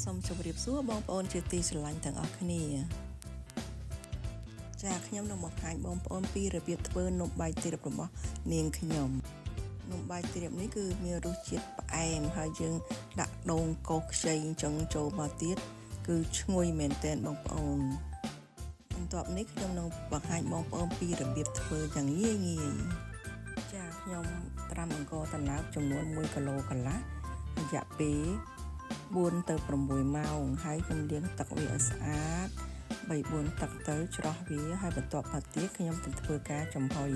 សូមជម្រាបសួរបងប្អូនជាទីស្រឡាញ់ទាំងអស់គ្នាចាខ្ញុំនឹងបង្ហាញបងប្អូនពីរបៀបធ្វើនំបាយទ្រាបរបស់នាងខ្ញុំនំបាយទ្រាបនេះគឺមានរសជាតិផ្អែមហើយយើងដាក់ដូងកោសខ្ចីអញ្ចឹងចូលមកទៀតគឺឈ្ងុយមែនទែនបងប្អូនបន្ទាប់នេះខ្ញុំនឹងបង្ហាញបងប្អូនពីរបៀបធ្វើយ៉ាងងាយចាខ្ញុំត្រាំអង្ករដំណើបចំនួន1គីឡូកន្លះរយៈពេល4ទៅ6ម៉ោងហើយខ្ញុំលាងទឹកវាឲ្យស្អាត3-4ទឹកទៅច្រោះវាហើយបន្ទាប់មកទៀតខ្ញុំទៅធ្វើការចំហុយ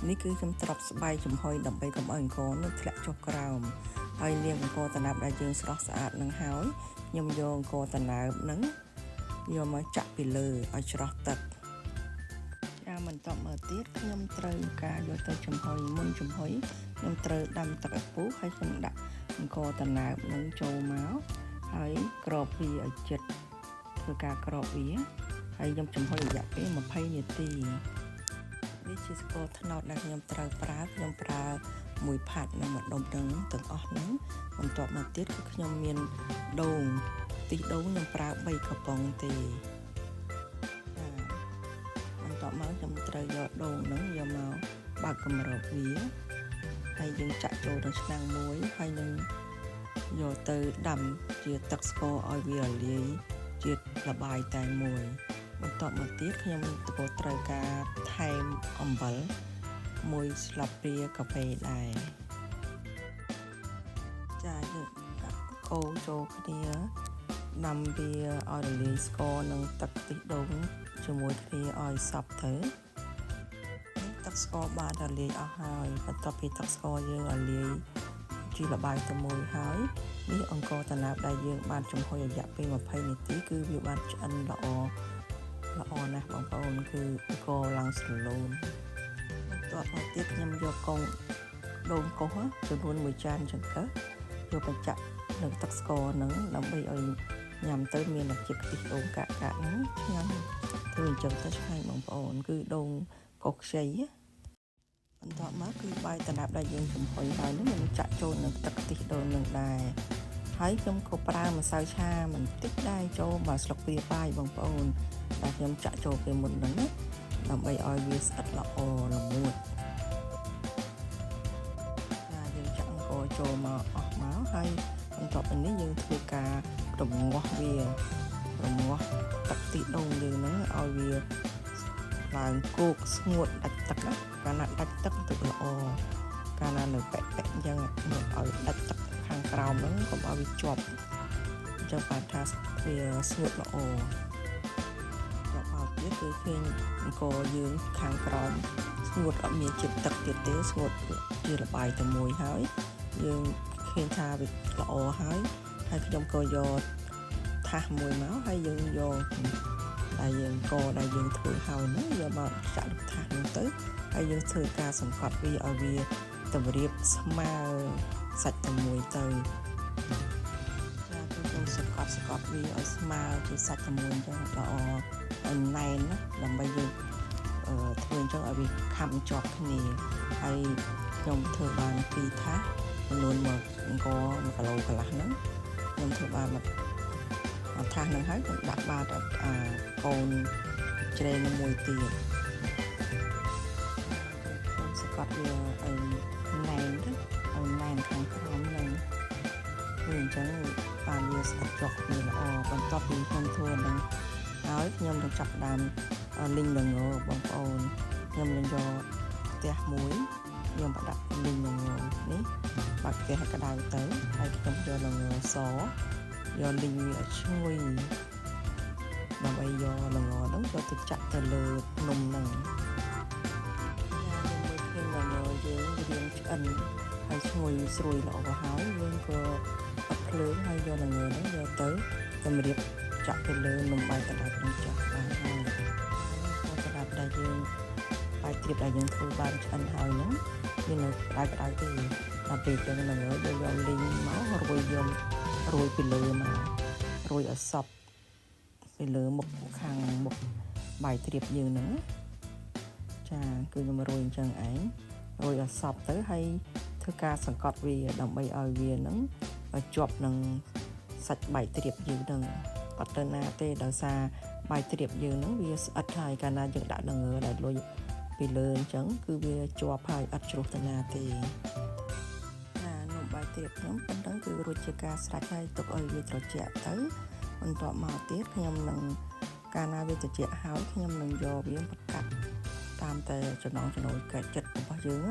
នេះគឺខ្ញុំត្រាប់ស្បែកចំហុយដើម្បីកុំឲ្យអង្ករនោះធ្លាក់ចុះក្រោមហើយលាងអង្ករដំណើបដែលយើងស្រោះស្អាតនឹងហើយខ្ញុំយកអង្ករដំណើបនឹងយកមកចាក់ពីលើឲ្យច្រោះទឹកបន្ទាប់មកទៀតខ្ញុំត្រូវការយកទៅចំហុយមុនចំហុយខ្ញុំត្រូវដាំទឹកឲ្យពុះហើយខ្ញុំដាក់អង្ករដំណើបនឹងចូលមកហើយក្របវាឲ្យជិតធ្វើការក្របវាហើយខ្ញុំចំហុយរយៈពេល20នាទីនេះជាស្ករត្នោតដែលខ្ញុំត្រូវប្រើខ្ញុំប្រើមួយផាត់និងមួយដុំទាំងអស់ហ្នឹងបន្ទាប់មកទៀតគឺខ្ញុំមានដូងខ្ទិះដូងខ្ញុំប្រើ3កំប៉ុងទេបន្ទាប់មកខ្ញុំត្រូវយកដូងហ្នឹងយកមកបើកកម្របវាហើយយើងចាក់ចូលក្នុងឆ្នាំងមួយហើយនឹងយកទៅដាំជាទឹកស្ករឲ្យវារលាយជាល្បាយតែមួយបន្ទាប់មកទៀតខ្ញុំត្រូវការថែមអំបិល1ស្លាបព្រាកាហ្វេដែរចាយើងដាក់កូរចូលគ្នាដាំវាឲ្យរលាយស្ករនិងទឹកខ្ទិះដូងជាមួយគ្នាឲ្យសព្វទៅទឹកស្ករបានរលាយអស់ហើយបន្ទាប់ពីទឹកស្ករយើងរលាយជាល្បាយទៅមួយហើយនេះអង្ករដំណើបដែលយើងបានចំហុយរយៈពេល20នាទីគឺវាបានឆ្អិនល្អណាស់បងប្អូនគឺអង្ករឡើងស្រឡូនបន្ទាប់មកទៀតខ្ញុំយកកងដូងកោសចំនួន1ចានចង្កឹះយកទៅចាក់នៅទឹកស្ករហ្នឹងដើម្បីឲ្យញ៉ាំទៅមានរសជាតិខ្ទិះដូងកាក់ហ្នឹងឆ្ងាញ់ធ្វើអញ្ចឹងទៅឆ្ងាញ់បងប្អូនគឺដូងកោសខ្ចីបន្ទាប់មកគឺបាយដំណើបដែលយើងចំហុយហើយនេះខ្ញុំចាក់ចូលនឹងទឹកខ្ទិះដូងនឹងដែរហើយខ្ញុំក៏ប្រើម្សៅឆាបន្តិចដែរចូលមកស្លឹកព្រាបាយបងប្អូនដែលខ្ញុំចាក់ចូលពេលមុនហ្នឹងណាដើម្បីឲ្យវាស្អិតល្អល្មួតយើងចាក់អង្ករចូលមកអស់មកហើយបន្ទាប់ពីនេះយើងធ្វើការរំងាស់វារំងាស់ទឹកខ្ទិះដូងយើងហ្នឹងឲ្យវាឡើងគោកស្ងួតដាច់ទឹកណាកាលណាដាច់ទឹកទៅល្អកាលណានៅប៉ែកអញ្ចឹងឲ្យដាច់ទឹកខាងក្រោមហ្នឹងកុំឲ្យវាជាប់អញ្ចឹងបានថាវាស្ងួតល្អដល់ទៀតគឺឃើញអង្គយើងខាងក្រោមស្ងួតអត់មានជាតិទឹកទៀតទេស្ងួតជាល្បាយតែមួយហើយយើងឃើញថាវាល្អហើយខ្ញុំក៏យកថាសមួយមកហើយយើងយកដែលយើងធ្វើហើយហ្នឹងយកមកចាក់លើថាសហ្នឹងទៅហើយយើងធ្វើការសង្កត់វាឲ្យវាតម្រៀបស្មើសាច់តែមួយទៅគឺយើងសង្កត់វាឲ្យស្មើជាសាច់តែមួយអញ្ចឹងល្អឲ្យណែនណាដើម្បីយើងធ្វើអញ្ចឹងឲ្យវាខាំជាប់គ្នាហើយខ្ញុំធ្វើបាន2ថាសចំនួនមកអង្គ1គីឡូកន្លះហ្នឹងខ្ញុំធ្វើបានមកថាសហ្នឹងហើយខ្ញុំដាក់បាតកូនជ្រែងមួយទៀតខ្ញុំសកាត់វាឲ្យណែនទៅឲ្យណែនខាងក្រោមហ្នឹងព្រោះអញ្ចឹងបានវាស្អិតជាប់គ្នាល្អបន្ទាប់ពីខ្ញុំធ្វើហ្នឹងហើយខ្ញុំនឹងចាប់ផ្ដើមលីងល្ងបងប្អូនខ្ញុំនឹងយកផ្ទះមួយខ្ញុំបដាក់លីងល្ងនេះបាក់ផ្ទះឲ្យក្តៅទៅហើយខ្ញុំយកល្ងសយកលីងវាឲ្យឈ្ងុយដើម្បីយកល្ងហ្នឹងយកទៅចាក់ទៅលើនំហ្នឹងមួយគ្រឿងល្ងយើងរៀងឆ្អិនហើយឈ្ងុយស្រួយល្អហើយយើងក៏បិទភ្លើងហើយយកល្ងហ្នឹងយកទៅតម្រៀបចាក់ទៅលើនំបាយកណ្ដាប់នឹងចាក់បានហើយកណ្ដាប់ដែលយើងបាយទ្រាបដែលយើងធ្វើបានឆ្អិនហើយហ្នឹងវានៅក្តៅទេដល់ពេលចឹងល្ងយើងយកលីងមករួយពីលើមករួយឲ្យសព្វពីលើមុខខាងមុខបាយទ្រាបយើងហ្នឹងចាគឺខ្ញុំរួយអញ្ចឹងឯងរួយឲ្យសព្វទៅហើយធ្វើការសង្កត់វាដើម្បីឲ្យវាហ្នឹងជាប់នឹង សាច់បាយទ្រាបយើងនឹងអត់ទៅណាទេដោយសារបាយទ្រាបយើងហ្នឹងវាស្អិតហើយកាលណាយើងដាក់ល្ងដែលលុយពីលើអញ្ចឹងគឺវាជាប់ហើយអត់ជ្រុះទៅណាទេនំបាយទ្រាបខ្ញុំប៉ុណ្ណឹងគឺរួចជាការស្រេចហើយទុកឲ្យវាត្រជាក់ទៅបន្ទាប់មកទៀតខ្ញុំនឹងកាលណាវាត្រជាក់ហើយខ្ញុំនឹងយកវាមកកាត់តាមតែចំណង់ចំណូលចិត្តរបស់យើង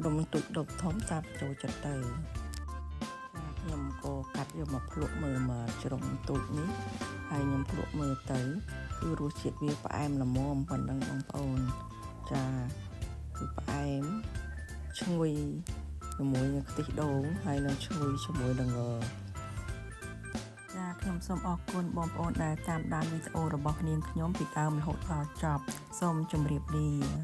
ដុំទូចដុំធំតាមចូលចិត្តទៅខ្ញុំក៏កាត់យកមកភ្លក់មើលមកជ្រុងទូចនេះហើយខ្ញុំភ្លក់មើលទៅគឺរសជាតិវាផ្អែមល្មមប៉ុណ្ណឹងបងប្អូនចាគឺផ្អែមឈ្ងុយជាមួយនឹងខ្ទិះដូងហើយនឹងឈ្ងុយជាមួយនឹងខ្ញុំសូមអរគុណបងប្អូនដែលតាមដានវីដេអូរបស់នាងខ្ញុំពីដើមរហូតដល់ចប់សូមជម្រាបលា